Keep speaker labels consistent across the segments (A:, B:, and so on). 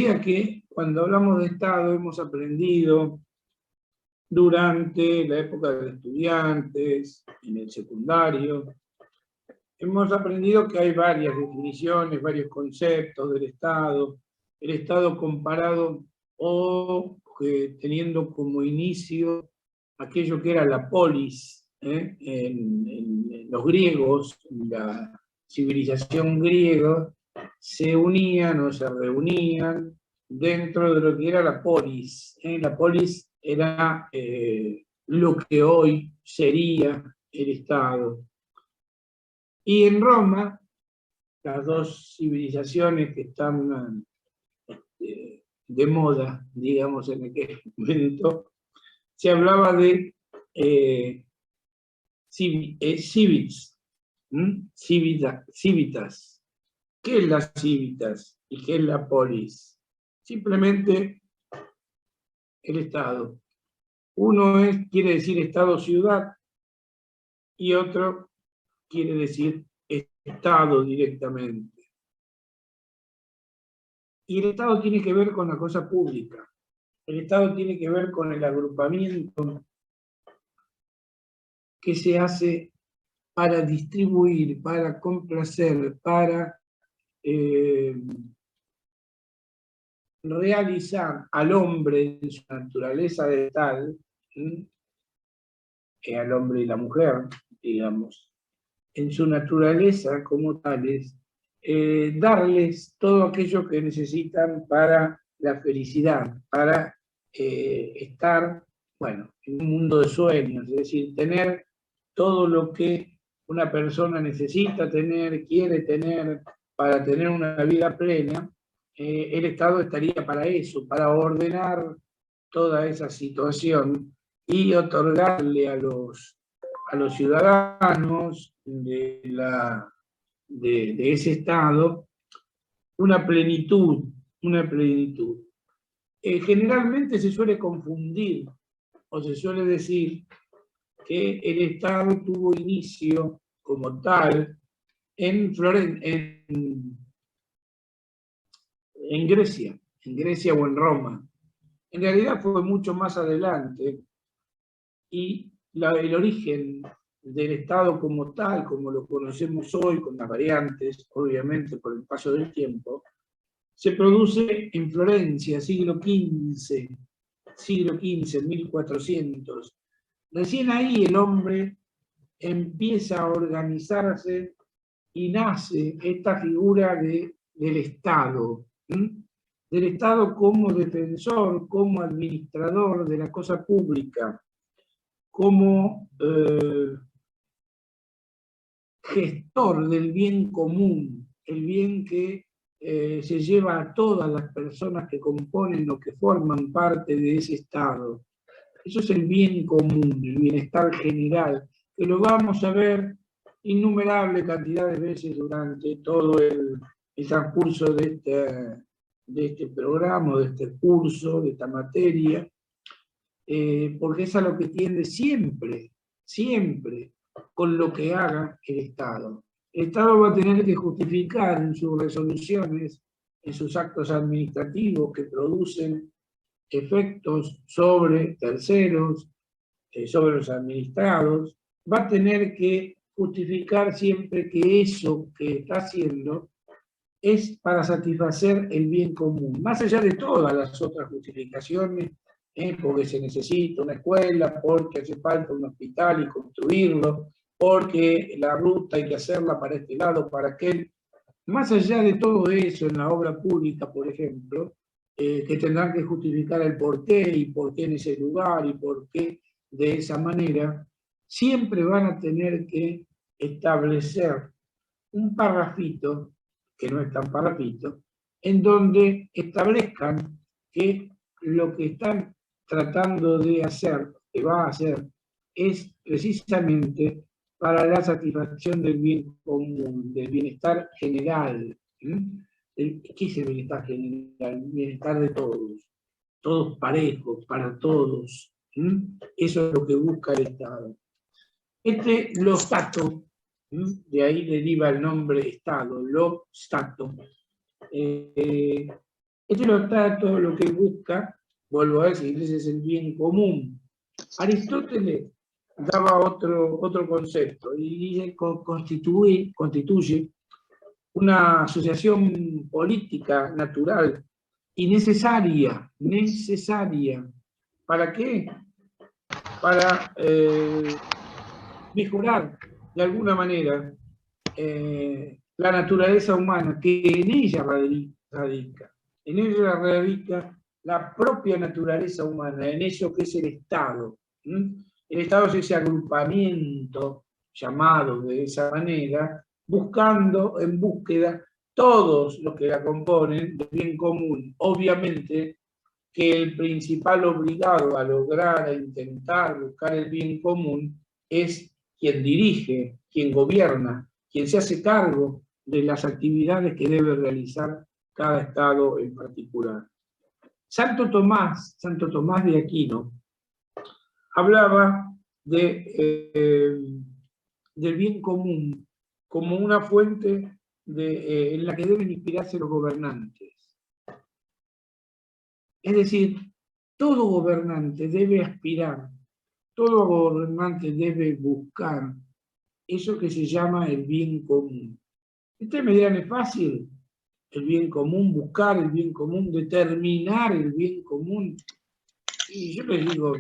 A: decía que cuando hablamos de Estado hemos aprendido durante la época de estudiantes, en el secundario, hemos aprendido que hay varias definiciones, varios conceptos del Estado. El Estado comparado o teniendo como inicio aquello que era la polis, en los griegos, la civilización griega, se unían o se reunían dentro de lo que era la polis. La polis era lo que hoy sería el Estado. Y en Roma, las dos civilizaciones que están de moda, digamos, en aquel momento, se hablaba de civitas. Civitas. ¿Qué es la civitas y qué es la polis? Simplemente el Estado. Uno quiere decir Estado-ciudad y otro quiere decir Estado directamente. Y el Estado tiene que ver con la cosa pública. El Estado tiene que ver con el agrupamiento que se hace para distribuir, para complacer, para realizar al hombre en su naturaleza de tal, al hombre y la mujer, digamos, en su naturaleza como tales, darles todo aquello que necesitan para la felicidad, para estar, bueno, en un mundo de sueños, es decir, tener todo lo que una persona necesita tener, quiere tener, para tener una vida plena. El Estado estaría para eso, para ordenar toda esa situación y otorgarle a los ciudadanos de ese Estado una plenitud, una plenitud. Generalmente se suele confundir o se suele decir que el Estado tuvo inicio como tal en Grecia o en Roma. En realidad fue mucho más adelante y el origen del Estado como tal, como lo conocemos hoy, con las variantes, obviamente por el paso del tiempo, se produce en Florencia, siglo XV, 1400. Recién ahí el hombre empieza a organizarse y nace esta figura del Estado, del Estado como defensor, como administrador de la cosa pública, como gestor del bien común, el bien que se lleva a todas las personas que componen o que forman parte de ese Estado. Eso es el bien común, el bienestar general, que lo vamos a ver innumerable cantidad de veces durante todo el transcurso de este programa, de este curso, de esta materia, porque es a lo que tiende siempre, siempre, con lo que haga el Estado. El Estado va a tener que justificar en sus resoluciones, en sus actos administrativos que producen efectos sobre terceros, sobre los administrados, va a tener que justificar siempre que eso que está haciendo es para satisfacer el bien común, más allá de todas las otras justificaciones, porque se necesita una escuela, porque hace falta un hospital y construirlo, porque la ruta hay que hacerla para este lado, para aquel. Más allá de todo eso, en la obra pública, por ejemplo, que tendrán que justificar el porqué y por qué en ese lugar y por qué de esa manera, siempre van a tener que establecer un parrafito, que no es tan parrafito, en donde establezcan que lo que están tratando de hacer, que va a hacer, es precisamente para la satisfacción del bien común, del bienestar general. ¿Qué es el bienestar general? El bienestar de todos parejos, para todos. Eso es lo que busca el Estado. Lo Stato, de ahí deriva el nombre Estado, lo Stato, Este lo está todo lo que busca, vuelvo a decir, ese es el bien común. Aristóteles daba otro concepto y dice constituye una asociación política natural y necesaria. ¿Para qué? Para mejorar de alguna manera la naturaleza humana, que en ella radica. En ella radica la propia naturaleza humana, en eso que es el Estado. El Estado es ese agrupamiento llamado de esa manera, en búsqueda, todos los que la componen del bien común. Obviamente que el principal obligado a lograr, a intentar buscar el bien común, es quien dirige, quien gobierna, quien se hace cargo de las actividades que debe realizar cada Estado en particular. Santo Tomás de Aquino, hablaba del bien común como una fuente en la que deben inspirarse los gobernantes. Es decir, todo gobernante debe aspirar, todo gobernante debe buscar eso que se llama el bien común. Ustedes me dirán, ¿es fácil el bien común, buscar el bien común, determinar el bien común? Y yo les digo,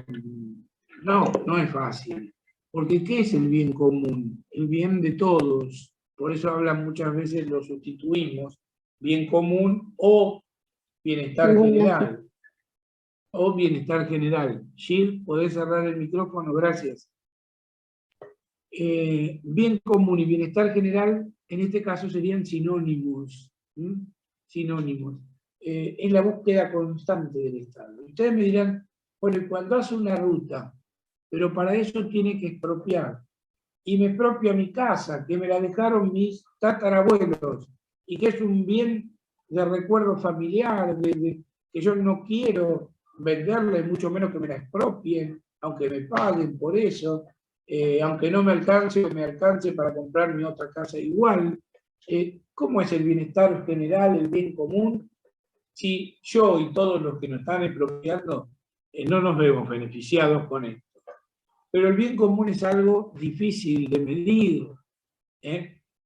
A: no es fácil. Porque ¿qué es el bien común? El bien de todos. Por eso hablan muchas veces, lo sustituimos, bien común o bienestar general. O bienestar general. Gil, ¿podés cerrar el micrófono? Gracias. Bien común y bienestar general, en este caso serían sinónimos. Sinónimos. Es la búsqueda constante del Estado. Ustedes me dirán, bueno, cuando hace una ruta, pero para eso tiene que expropiar. Y me expropia mi casa, que me la dejaron mis tatarabuelos, y que es un bien de recuerdo familiar, que yo no quiero venderle, mucho menos que me la expropien, aunque me paguen por eso, aunque no me alcance o me alcance para comprarme otra casa igual. ¿Cómo es el bienestar general, el bien común? Si yo y todos los que nos están expropiando no nos vemos beneficiados con esto. Pero el bien común es algo difícil de medir.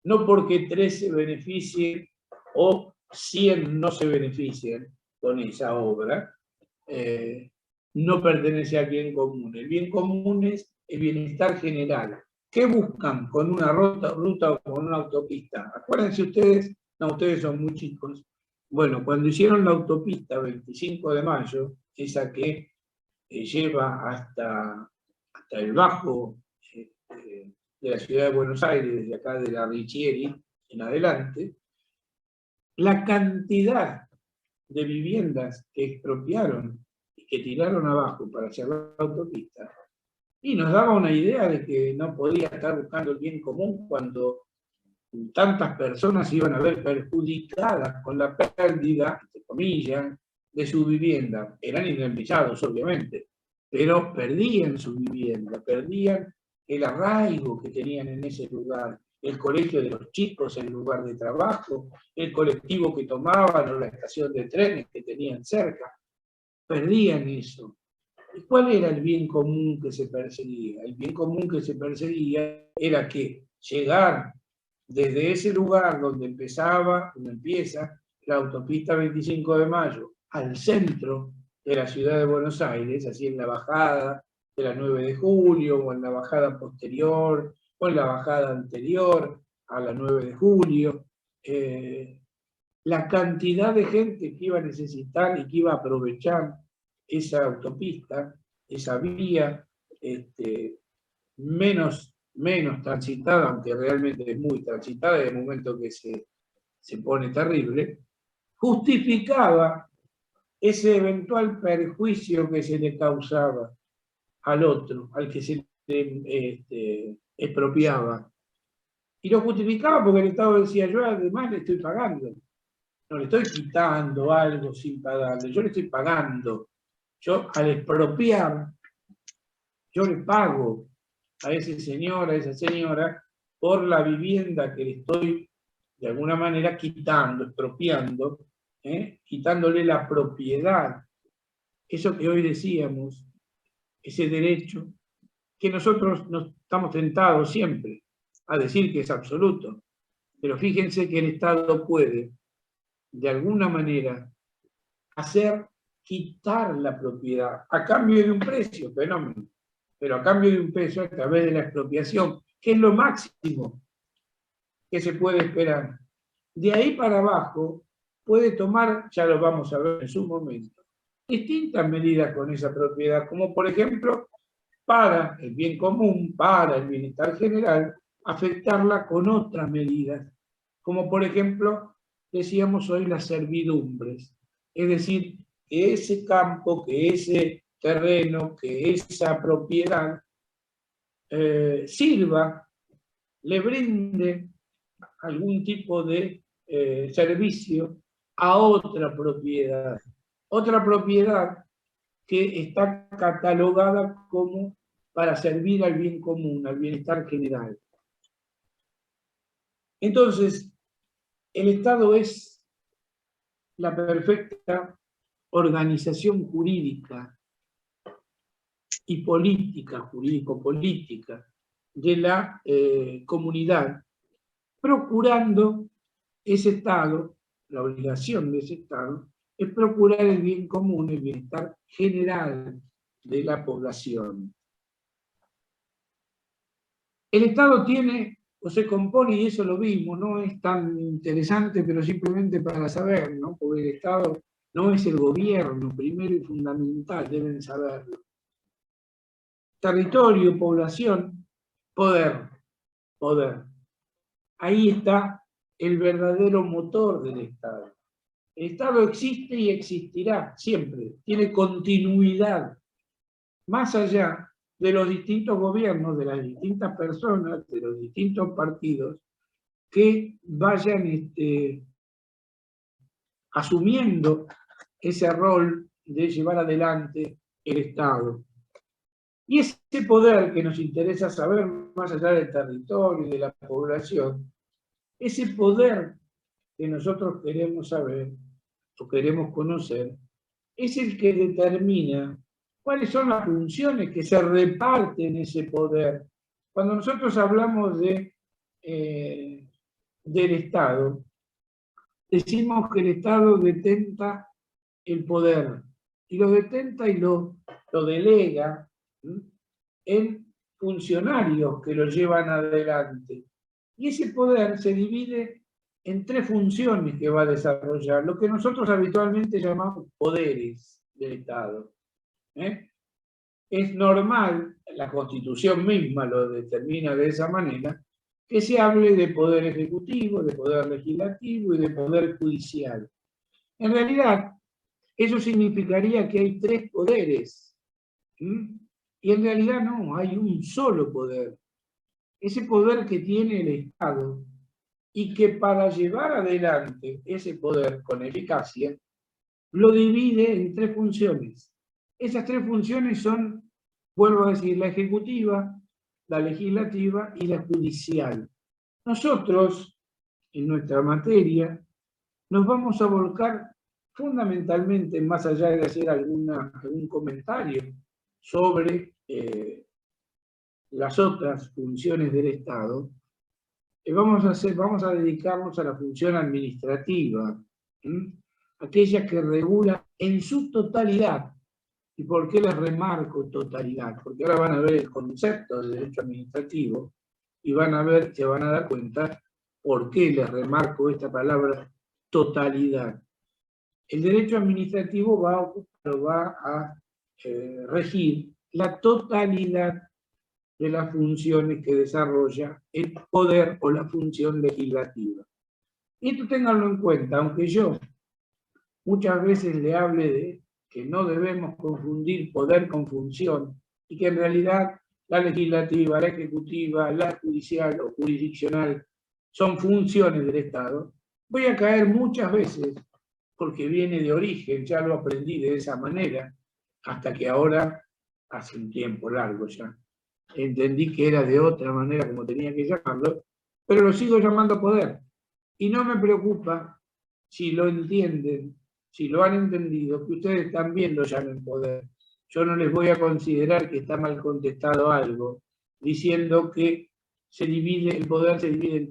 A: No porque 3 se beneficien o 100 no se beneficien con esa obra, no pertenece al bien común. El bien común es el bienestar general. ¿Qué buscan con una ruta o con una autopista? Acuérdense ustedes, no, ustedes son muy chicos. Bueno, cuando hicieron la autopista 25 de mayo, esa que lleva hasta el Bajo de la ciudad de Buenos Aires, desde acá de la Richieri en adelante, la cantidad de viviendas que expropiaron y que tiraron abajo para hacer la autopista, y nos daba una idea de que no podía estar buscando el bien común cuando tantas personas iban a ver perjudicadas con la pérdida, entre comillas, de su vivienda. Eran indemnizados, obviamente, pero perdían su vivienda, perdían el arraigo que tenían en ese lugar, el colegio de los chicos, el lugar de trabajo, el colectivo que tomaban o la estación de trenes que tenían cerca. Perdían eso. ¿Y cuál era el bien común que se perseguía? El bien común que se perseguía era que llegar desde ese lugar donde empieza la autopista 25 de Mayo al centro de la ciudad de Buenos Aires, así en la bajada de la 9 de julio, o en la bajada posterior, o en la bajada anterior a la 9 de julio, la cantidad de gente que iba a necesitar y que iba a aprovechar esa autopista, esa vía, menos transitada, aunque realmente es muy transitada en el momento que se pone terrible, justificaba ese eventual perjuicio que se le causaba al otro, al que se le expropiaba. Y lo justificaba porque el Estado decía, yo además le estoy pagando. No le estoy quitando algo sin pagarle, yo le estoy pagando. Yo al expropiar, yo le pago a ese señor, a esa señora, por la vivienda que le estoy de alguna manera quitando, expropiando, quitándole la propiedad, eso que hoy decíamos, ese derecho, que nosotros nos estamos tentados siempre a decir que es absoluto, pero fíjense que el Estado puede, de alguna manera, quitar la propiedad a cambio de un precio, fenómeno, pero a cambio de un precio a través de la expropiación, que es lo máximo que se puede esperar. De ahí para abajo puede tomar, ya lo vamos a ver en su momento, distintas medidas con esa propiedad, como por ejemplo, para el bien común, para el bienestar general, afectarla con otras medidas, como por ejemplo, decíamos hoy, las servidumbres, es decir, que ese campo, que ese terreno, que esa propiedad sirva, le brinde algún tipo de servicio a otra propiedad que está catalogada como para servir al bien común, al bienestar general. Entonces, el Estado es la perfecta organización jurídica y política, jurídico-política, de la comunidad, procurando ese Estado, la obligación de ese Estado, es procurar el bien común, el bienestar general de la población. El Estado tiene, o se compone, y eso lo vimos, no es tan interesante, pero simplemente para saber, ¿no? Porque el Estado no es el gobierno, primero y fundamental, deben saberlo. Territorio, población, poder. Ahí está el verdadero motor del Estado. El Estado existe y existirá siempre, tiene continuidad, más allá de los distintos gobiernos, de las distintas personas, de los distintos partidos, que vayan asumiendo ese rol de llevar adelante el Estado. Y ese poder que nos interesa saber, más allá del territorio y de la población, ese poder que nosotros queremos saber o queremos conocer, es el que determina cuáles son las funciones que se reparten ese poder. Cuando nosotros hablamos del Estado, decimos que el Estado detenta el poder, y lo detenta y lo delega en funcionarios que lo llevan adelante. Y ese poder se divide en tres funciones que va a desarrollar, lo que nosotros habitualmente llamamos poderes del Estado. Es normal, la Constitución misma lo determina de esa manera, que se hable de poder ejecutivo, de poder legislativo y de poder judicial. En realidad, eso significaría que hay tres poderes. Y en realidad no, hay un solo poder. Ese poder que tiene el Estado, y que para llevar adelante ese poder con eficacia, lo divide en tres funciones. Esas tres funciones son, vuelvo a decir, la ejecutiva, la legislativa y la judicial. Nosotros, en nuestra materia, nos vamos a volcar fundamentalmente, más allá de hacer algún comentario sobre las otras funciones del Estado, vamos a dedicarnos a la función administrativa, aquella que regula en su totalidad. ¿Y por qué les remarco totalidad? Porque ahora van a ver el concepto de derecho administrativo y se van a dar cuenta por qué les remarco esta palabra totalidad. El derecho administrativo va a regir la totalidad de las funciones que desarrolla el poder o la función legislativa. Y esto ténganlo en cuenta, aunque yo muchas veces le hable de que no debemos confundir poder con función, y que en realidad la legislativa, la ejecutiva, la judicial o jurisdiccional son funciones del Estado, voy a caer muchas veces, porque viene de origen, ya lo aprendí de esa manera, hasta que ahora, hace un tiempo largo ya, entendí que era de otra manera como tenía que llamarlo, pero lo sigo llamando poder. Y no me preocupa si lo entienden, si lo han entendido, que ustedes también lo llamen poder. Yo no les voy a considerar que está mal contestado algo, diciendo que el poder se divide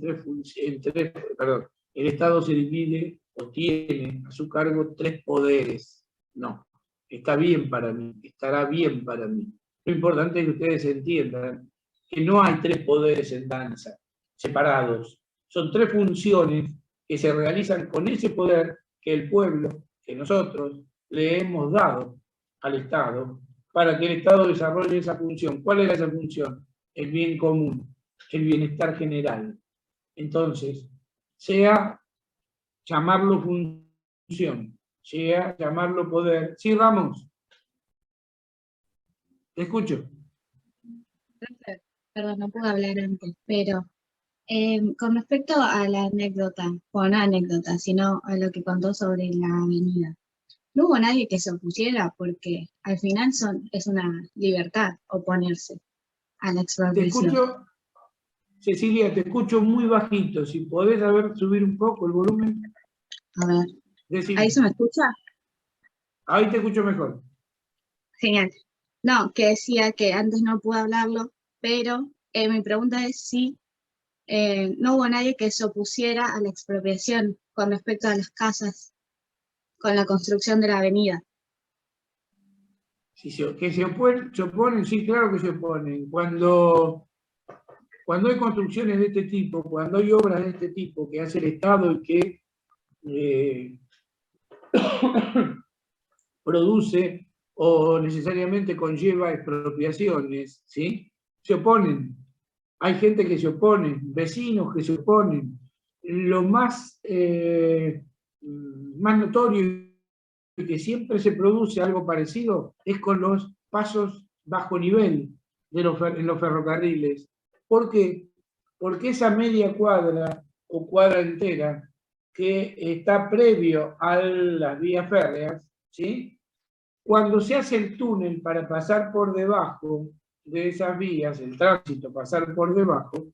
A: perdón, el Estado se divide o tiene a su cargo 3 poderes. No, está bien para mí, estará bien para mí. Lo importante es que ustedes entiendan que no hay 3 poderes en danza, separados. Son 3 funciones que se realizan con ese poder que el pueblo, que nosotros, le hemos dado al Estado, para que el Estado desarrolle esa función. ¿Cuál era esa función? El bien común, el bienestar general. Entonces, sea llamarlo función, sea llamarlo poder. Sí, Ramos, te escucho.
B: Perdón, no pude hablar antes, pero con respecto a la anécdota, o no anécdota, sino a lo que contó sobre la avenida, no hubo nadie que se opusiera porque al final es una libertad oponerse a la
A: Te
B: expropiación.
A: escucho, Cecilia, te escucho muy bajito. Si podés subir un poco el volumen.
B: A ver,
A: Decime.
B: ¿ahí se me escucha?
A: Ahí te escucho mejor.
B: Genial. No, que decía que antes no pude hablarlo, pero mi pregunta es si no hubo nadie que se opusiera a la expropiación con respecto a las casas con la construcción de la avenida.
A: Que se oponen, sí, claro que se oponen. Cuando hay construcciones de este tipo, cuando hay obras de este tipo que hace el Estado y que produce o necesariamente conlleva expropiaciones, ¿sí? Se oponen. Hay gente que se opone, vecinos que se oponen. Lo más notorio y que siempre se produce algo parecido es con los pasos bajo nivel en los ferrocarriles. ¿Por qué? Porque esa media cuadra o cuadra entera que está previo a las vías férreas, ¿sí? Cuando se hace el túnel para pasar por debajo de esas vías, el tránsito pasar por debajo,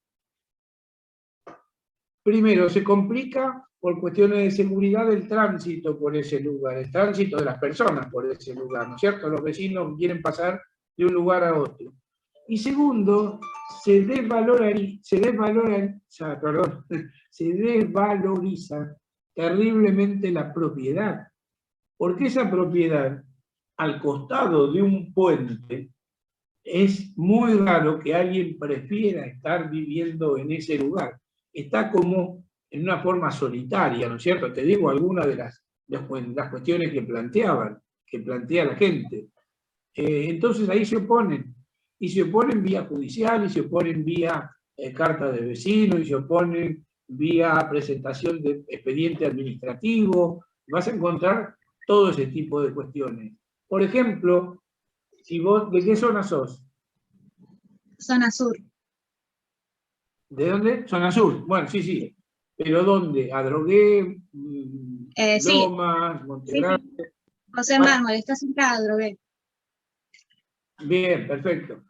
A: primero se complica por cuestiones de seguridad del tránsito por ese lugar, el tránsito de las personas por ese lugar, ¿no es cierto? Los vecinos quieren pasar de un lugar a otro. Y segundo, se desvaloriza terriblemente la propiedad, porque esa propiedad, al costado de un puente, es muy raro que alguien prefiera estar viviendo en ese lugar. Está como en una forma solitaria, ¿no es cierto? Te digo algunas de las cuestiones que plantea la gente. Entonces ahí se oponen. Y se oponen vía judicial, y se oponen vía carta de vecino, y se oponen vía presentación de expediente administrativo. Vas a encontrar todo ese tipo de cuestiones. Por ejemplo, si vos, ¿de qué zona sos?
B: Zona sur.
A: ¿De dónde? Zona sur. Bueno, sí, sí. ¿Pero dónde? ¿Adrogué?
B: Sí,
A: ¿Lomas? ¿Montegrande?
B: sí. José Mármol, está cerca de Adrogué.
A: Bien, perfecto.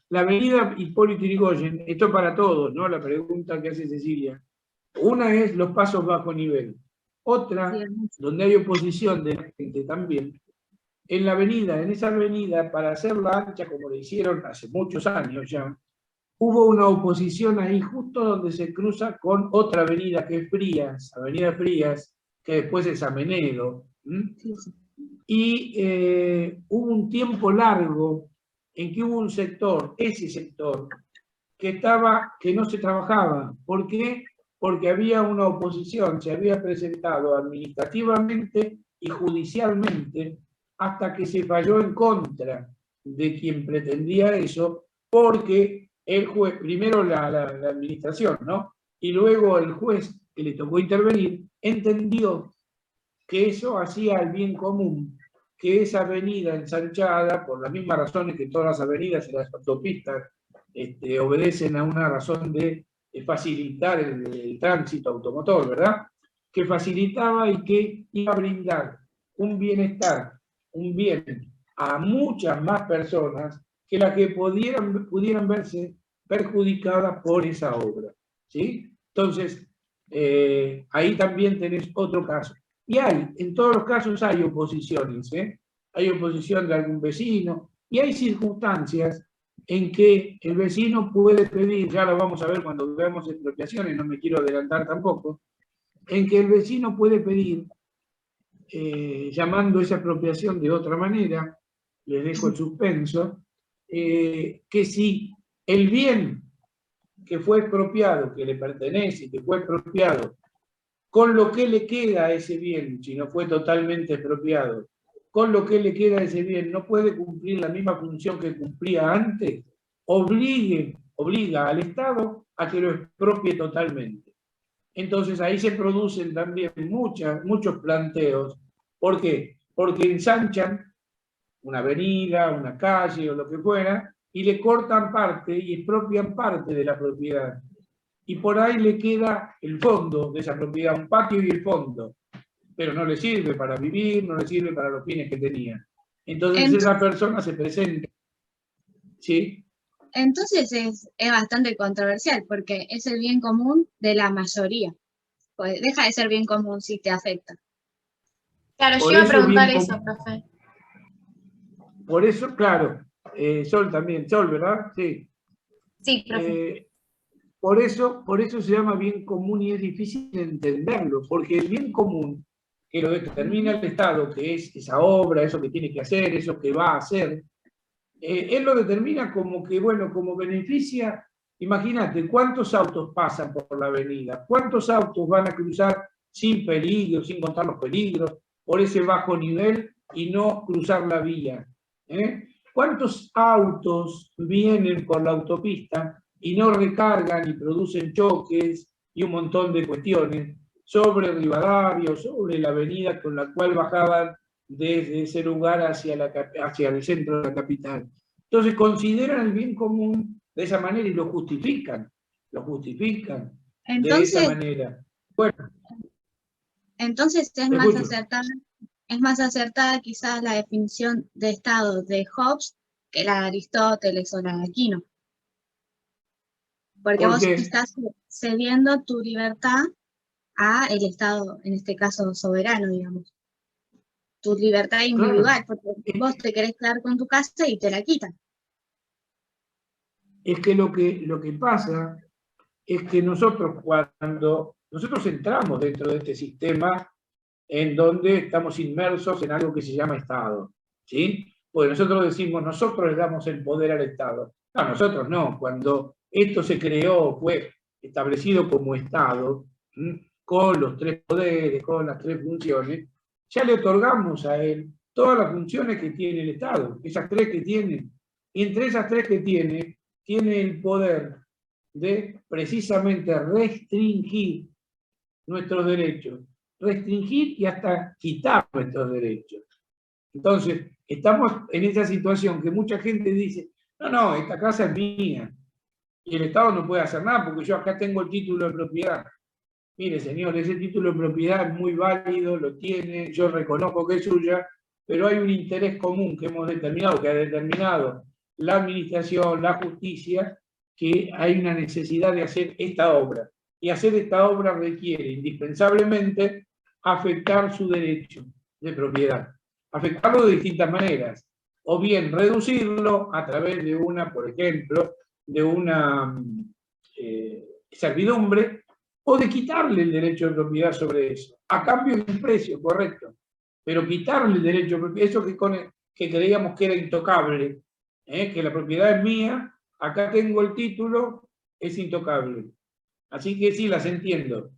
A: La avenida Hipólito Yrigoyen, esto para todos, ¿no? La pregunta que hace Cecilia. Una es los pasos bajo nivel. Otra,
B: Sí,
A: donde hay oposición de la gente también, en esa avenida, para hacerla ancha, como le hicieron hace muchos años ya, hubo una oposición ahí justo donde se cruza con otra avenida que es Frías, Avenida Frías, que después es Amenedo.
B: sí, sí.
A: Y hubo un tiempo largo en que hubo un sector, ese sector, que no se trabajaba. ¿Por qué? Porque había una oposición, se había presentado administrativamente y judicialmente hasta que se falló en contra de quien pretendía eso, porque el juez, primero la administración, ¿no? Y luego el juez que le tocó intervenir, entendió que eso hacía el bien común, que esa avenida ensanchada, por las mismas razones que todas las avenidas y las autopistas obedecen a una razón de facilitar el tránsito automotor, ¿verdad? Que facilitaba y que iba a brindar un bienestar, un bien a muchas más personas que las que pudieran verse perjudicadas por esa obra, ¿sí? Entonces, ahí también tenés otro caso. Y en todos los casos hay oposiciones, ¿eh? Hay oposición de algún vecino, y hay circunstancias en que el vecino puede pedir, ya lo vamos a ver cuando veamos expropiaciones, no me quiero adelantar tampoco, en que el vecino puede pedir, llamando esa expropiación de otra manera, les dejo el suspenso, que si el bien que fue expropiado, que le pertenece, que fue expropiado, con lo que le queda a ese bien, si no fue totalmente expropiado, con lo que le queda a ese bien, no puede cumplir la misma función que cumplía antes, obliga al Estado a que lo expropie totalmente. Entonces ahí se producen también muchos planteos. ¿Por qué? Porque ensanchan una avenida, una calle o lo que fuera, y le cortan parte y expropian parte de la propiedad. Y por ahí le queda el fondo de esa propiedad, un patio y el fondo, pero no le sirve para vivir, no le sirve para los fines que tenía. Entonces esa persona se presenta. ¿Sí?
B: Entonces es bastante controversial, porque es el bien común de la mayoría. Pues deja de ser bien común si te afecta.
C: Claro, yo iba a preguntar eso, profe.
A: Por eso, claro, Sol también, Sol, ¿verdad? Sí.
C: Sí, profe.
A: Por eso se llama bien común y es difícil entenderlo, porque el bien común, que lo determina el Estado, que es esa obra, eso que tiene que hacer, eso que va a hacer, él lo determina como que, bueno, como beneficia. Imagínate, ¿cuántos autos pasan por la avenida? ¿Cuántos autos van a cruzar sin peligro, sin contar los peligros, por ese bajo nivel y no cruzar la vía? ¿Cuántos autos vienen por la autopista y no recargan y producen choques y un montón de cuestiones sobre Rivadavia o sobre la avenida con la cual bajaban desde ese lugar hacia el centro de la capital? Entonces consideran el bien común de esa manera y lo justifican
B: Entonces,
A: de esa manera. Bueno,
B: entonces es más acertada quizás la definición de Estado de Hobbes que la de Aristóteles o la de Aquino. Porque vos estás cediendo tu libertad a el Estado, en este caso soberano, digamos. Tu libertad individual, claro. Porque vos te querés quedar con tu casa y te la quitan.
A: Es que lo que pasa es que cuando nosotros entramos dentro de este sistema en donde estamos inmersos en algo que se llama Estado, ¿sí? Pues nosotros decimos, nosotros le damos el poder al Estado. No, nosotros no. Cuando esto se creó, fue establecido como Estado, con los 3 poderes, con las 3 funciones, ya le otorgamos a él todas las funciones que tiene el Estado, esas 3 que tiene. Y entre esas 3 que tiene el poder de precisamente restringir nuestros derechos, restringir y hasta quitar nuestros derechos. Entonces, estamos en esa situación que mucha gente dice, no, esta casa es mía, y el Estado no puede hacer nada porque yo acá tengo el título de propiedad. Mire, señor, ese título de propiedad es muy válido, lo tiene, yo reconozco que es suya, pero hay un interés común que hemos determinado, que ha determinado la administración, la justicia, que hay una necesidad de hacer esta obra. Y hacer esta obra requiere indispensablemente afectar su derecho de propiedad. Afectarlo de distintas maneras. O bien reducirlo a través de por ejemplo, de una servidumbre, o de quitarle el derecho de propiedad sobre eso, a cambio de un precio, correcto. Pero quitarle el derecho de propiedad, eso que creíamos que era intocable, que la propiedad es mía, acá tengo el título, es intocable. Así que sí, las entiendo.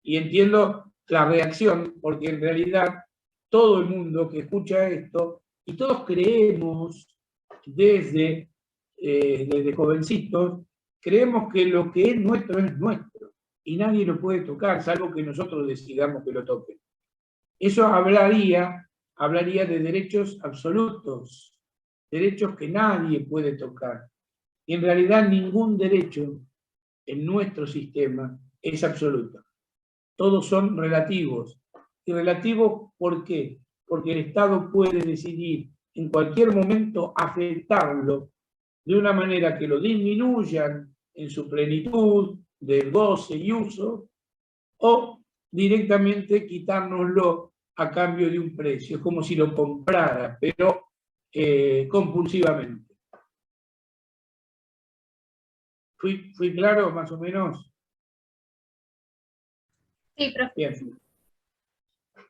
A: Y entiendo la reacción, porque en realidad todo el mundo que escucha esto, y todos creemos desde jovencitos, creemos que lo que es nuestro, y nadie lo puede tocar, salvo que nosotros decidamos que lo toquen. Eso hablaría de derechos absolutos, derechos que nadie puede tocar. Y en realidad ningún derecho en nuestro sistema es absoluto. Todos son relativos. ¿Y relativos por qué? Porque el Estado puede decidir en cualquier momento afectarlo de una manera que lo disminuyan en su plenitud del goce y uso, o directamente quitárnoslo a cambio de un precio. Es como si lo comprara, pero compulsivamente. ¿Fui claro, más o menos?
C: Sí, profe.
A: Bien.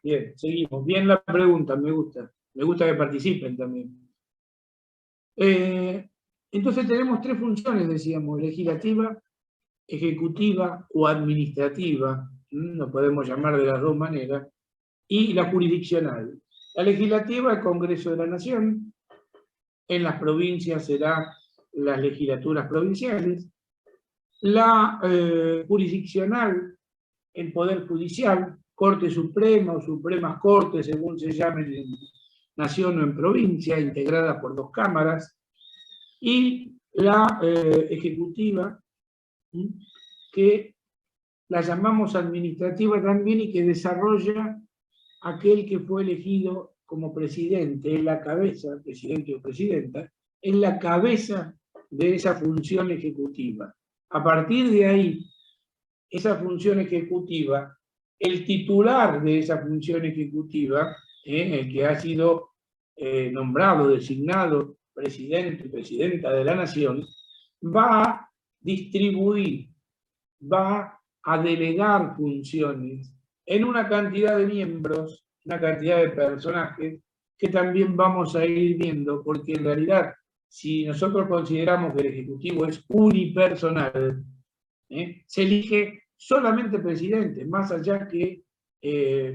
A: Bien, seguimos. Bien la pregunta, me gusta. Me gusta que participen también. Entonces tenemos tres funciones, decíamos, legislativa, ejecutiva o administrativa, lo podemos llamar de las dos maneras, y la jurisdiccional. La legislativa, el Congreso de la Nación, en las provincias serán las legislaturas provinciales, la jurisdiccional, el Poder Judicial, Corte Suprema o Supremas Cortes, según se llamen en nación o en provincia, integrada por dos cámaras, y la ejecutiva, que la llamamos administrativa también y que desarrolla aquel que fue elegido como presidente, en la cabeza, presidente o presidenta, en la cabeza de esa función ejecutiva. A partir de ahí, esa función ejecutiva, el titular de esa función ejecutiva, el que ha sido nombrado, designado presidente y presidenta de la nación, va a distribuir, va a delegar funciones en una cantidad de miembros, una cantidad de personajes que también vamos a ir viendo, porque en realidad, si nosotros consideramos que el Ejecutivo es unipersonal, se elige solamente presidente, más allá que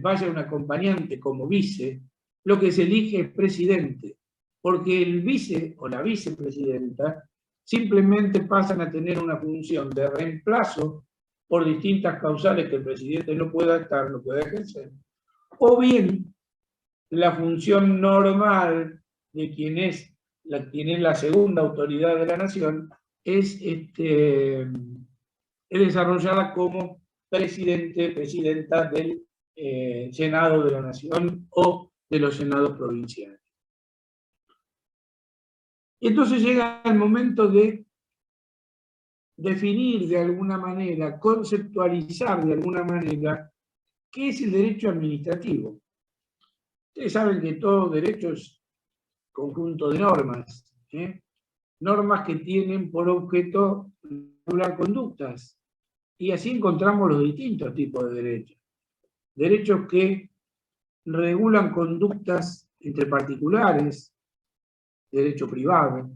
A: vaya un acompañante como vice, lo que se elige es presidente, porque el vice o la vicepresidenta simplemente pasan a tener una función de reemplazo por distintas causales que el presidente no pueda estar, no pueda ejercer, o bien la función normal de quien es la segunda autoridad de la nación es desarrollada como presidenta del Senado de la Nación o de los senados provinciales. Y entonces llega el momento de definir de alguna manera, conceptualizar de alguna manera, qué es el derecho administrativo. Ustedes saben que todo derecho es conjunto de normas, normas que tienen por objeto regular conductas. Y así encontramos los distintos tipos de derechos. Derechos que regulan conductas entre particulares, derecho privado.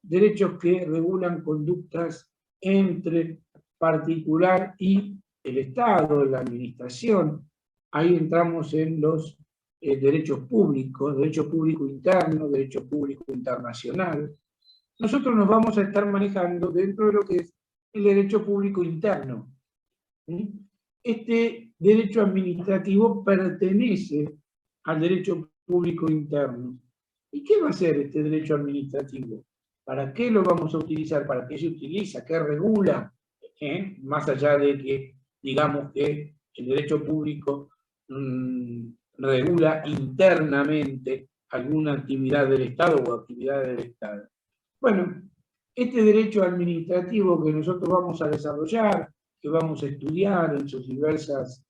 A: Derechos que regulan conductas entre particular y el Estado, la administración. Ahí entramos en los derechos públicos, derecho público interno, derecho público internacional. Nosotros nos vamos a estar manejando dentro de lo que es el derecho público interno. Este derecho administrativo pertenece al derecho público interno. ¿Y qué va a hacer este derecho administrativo? ¿Para qué lo vamos a utilizar? ¿Para qué se utiliza? ¿Qué regula? Más allá de que digamos que el derecho público regula internamente alguna actividad del Estado o actividad del Estado. Bueno, este derecho administrativo que nosotros vamos a desarrollar, que vamos a estudiar en sus diversas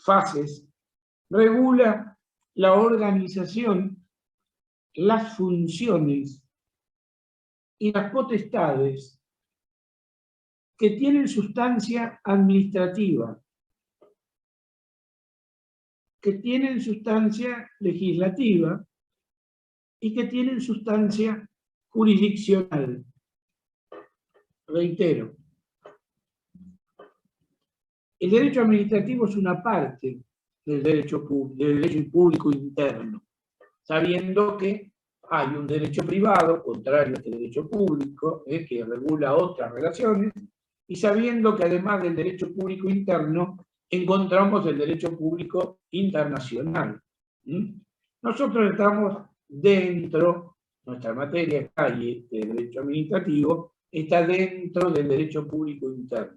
A: fases, regula la organización, las funciones y las potestades que tienen sustancia administrativa, que tienen sustancia legislativa y que tienen sustancia jurisdiccional. Reitero, el derecho administrativo es una parte del derecho público interno, sabiendo que hay un derecho privado, contrario a este derecho público, que regula otras relaciones, y sabiendo que además del derecho público interno, encontramos el derecho público internacional. Nosotros estamos dentro, nuestra materia está ahí, el derecho administrativo, está dentro del derecho público interno.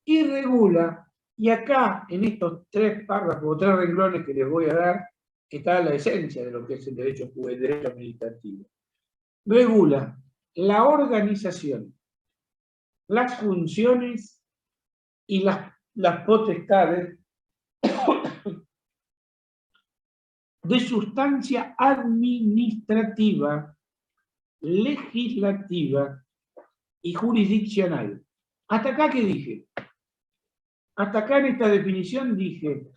A: Y regula, y acá en estos tres párrafos o tres renglones que les voy a dar, está la esencia de lo que es el derecho administrativo. Regula la organización, las funciones y las potestades de sustancia administrativa, legislativa y jurisdiccional. ¿Hasta acá qué dije? Hasta acá en esta definición dije,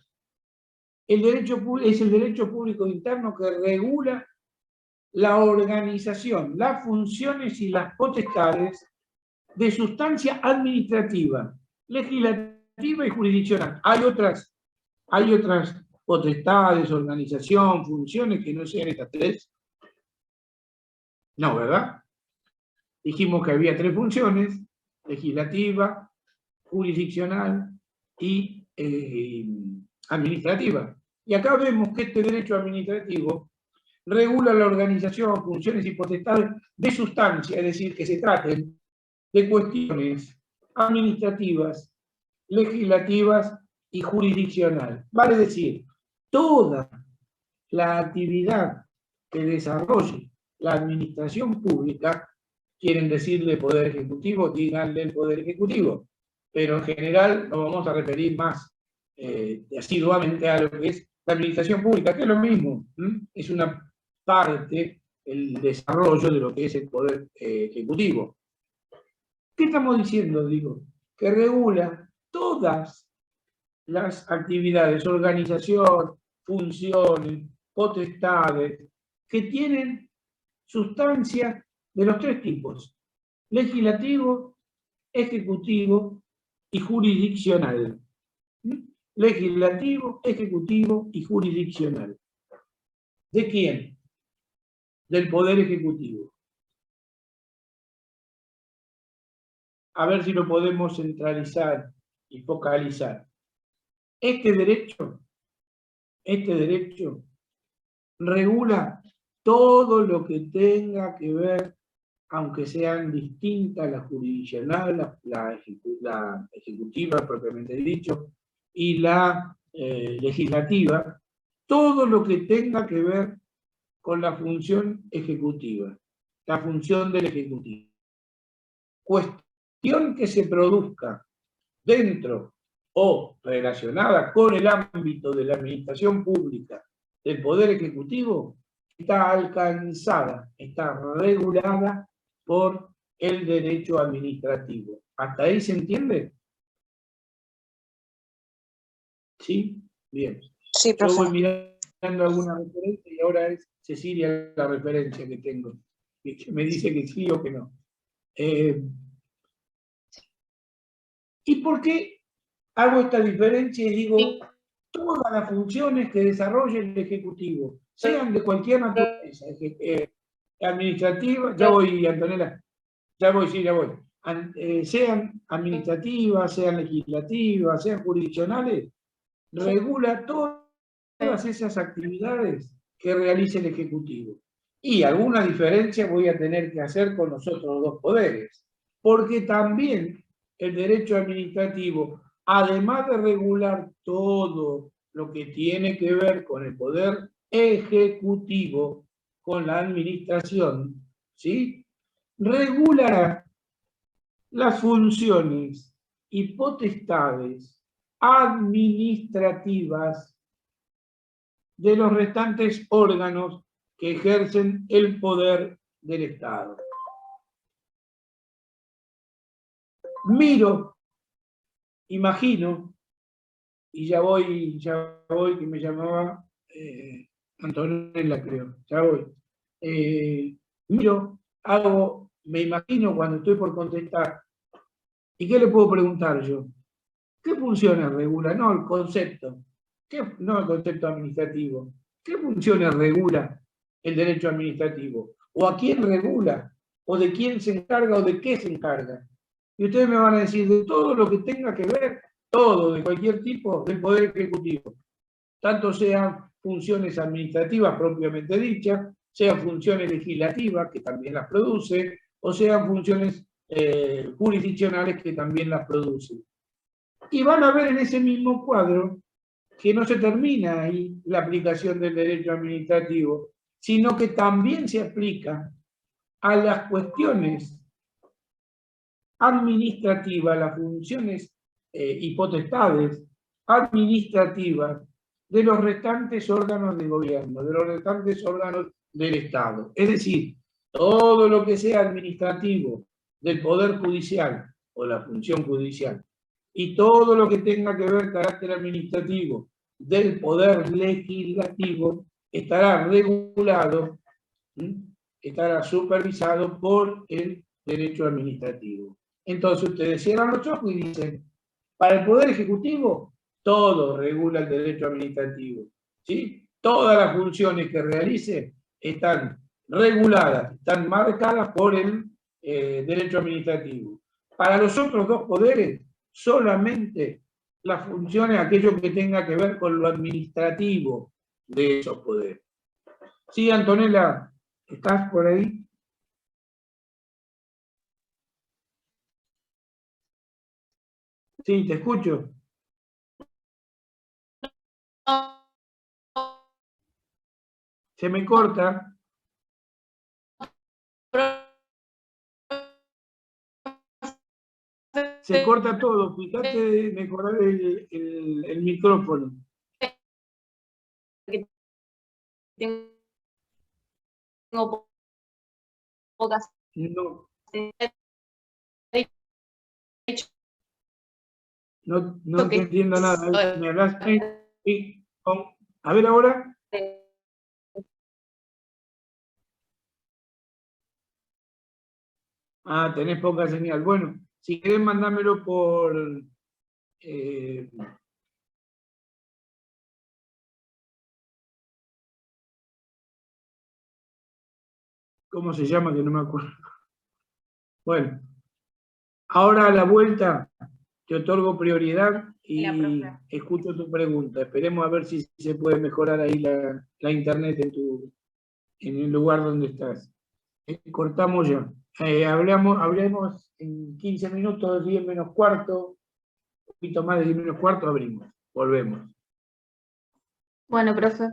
A: el derecho es el derecho público interno que regula la organización, las funciones y las potestades de sustancia administrativa, legislativa y jurisdiccional. Hay otras potestades, organización, funciones que no sean estas tres. No, ¿verdad? Dijimos que había tres funciones: legislativa, jurisdiccional y administrativa. Y acá vemos que este derecho administrativo regula la organización, funciones y potestades de sustancia, es decir, que se traten de cuestiones administrativas, legislativas y jurisdiccional. Vale decir, toda la actividad que desarrolle la administración pública, quieren decirle Poder Ejecutivo, díganle el Poder Ejecutivo, pero en general nos vamos a referir más asiduamente a lo que es la administración pública, que es lo mismo, es una parte, el desarrollo de lo que es el Poder Ejecutivo. ¿Qué estamos diciendo? Digo, que regula todas las actividades, organización, funciones, potestades, que tienen sustancia de los tres tipos: legislativo, ejecutivo y jurisdiccional. Legislativo, ejecutivo y jurisdiccional. ¿De quién? Del Poder Ejecutivo. A ver si lo podemos centralizar y focalizar. Este derecho regula todo lo que tenga que ver, aunque sean distintas la jurisdiccional, la ejecutiva propiamente dicho, y la legislativa, todo lo que tenga que ver con la función ejecutiva, la función del Ejecutivo. Cuestión que se produzca dentro o relacionada con el ámbito de la administración pública del Poder Ejecutivo, está alcanzada, está regulada por el derecho administrativo. ¿Hasta ahí se entiende? ¿Sí? Bien.
D: Sí, profe.
A: Yo voy mirando alguna referencia y ahora es Cecilia la referencia que tengo, que me dice que sí o que no. ¿Y por qué hago esta diferencia y digo todas las funciones que desarrolle el Ejecutivo, sean de cualquier naturaleza, administrativa, ya voy, Antonella, ya voy, sean administrativas, sean legislativas, sean jurisdiccionales, regula todas esas actividades que realice el Ejecutivo. Y alguna diferencia voy a tener que hacer con los otros dos poderes, porque también el derecho administrativo, además de regular todo lo que tiene que ver con el Poder Ejecutivo, con la administración, ¿sí?, regulará las funciones y potestades administrativas de los restantes órganos que ejercen el poder del Estado. Miro, imagino, y ya voy que me llamaba Antonella, creo, ya voy. Miro, hago, me imagino cuando estoy por contestar. ¿Y qué le puedo preguntar yo? ¿Qué funciones regula? No el concepto, no el concepto administrativo. ¿Qué funciones regula el derecho administrativo? ¿O a quién regula? ¿O de quién se encarga? ¿O de qué se encarga? Y ustedes me van a decir de todo lo que tenga que ver, todo, de cualquier tipo, del Poder Ejecutivo. Tanto sean funciones administrativas propiamente dichas, sean funciones legislativas, que también las produce, o sean funciones jurisdiccionales, que también las producen. Y van a ver en ese mismo cuadro que no se termina ahí la aplicación del derecho administrativo, sino que también se aplica a las cuestiones administrativas, las funciones y potestades administrativas de los restantes órganos de gobierno, de los restantes órganos del Estado. Es decir, todo lo que sea administrativo del Poder Judicial o la función judicial, y todo lo que tenga que ver carácter administrativo del Poder Legislativo, estará regulado, estará supervisado por el derecho administrativo. Entonces ustedes cierran los ojos y dicen, para el Poder Ejecutivo, todo regula el derecho administrativo, ¿sí? Todas las funciones que realice están reguladas, están marcadas por el derecho administrativo. Para los otros dos poderes, solamente las funciones, aquello que tenga que ver con lo administrativo de esos poderes. Sí, Antonella, ¿estás por ahí? Sí, te escucho. Se me corta. Se corta todo. Fíjate de mejorar el micrófono.
C: Tengo pocas.
A: No te entiendo nada. ¿Me hablas? A ver ahora. Ah, tenés poca señal. Bueno, si querés mandámelo por... ¿cómo se llama? Que no me acuerdo. Bueno, ahora a la vuelta te otorgo prioridad y escucho tu pregunta. Esperemos a ver si se puede mejorar ahí la internet en el lugar donde estás. Cortamos ya. Hablemos en 15 minutos, 10 menos cuarto, un poquito más de 10 menos cuarto, abrimos. Volvemos.
C: Bueno, profe.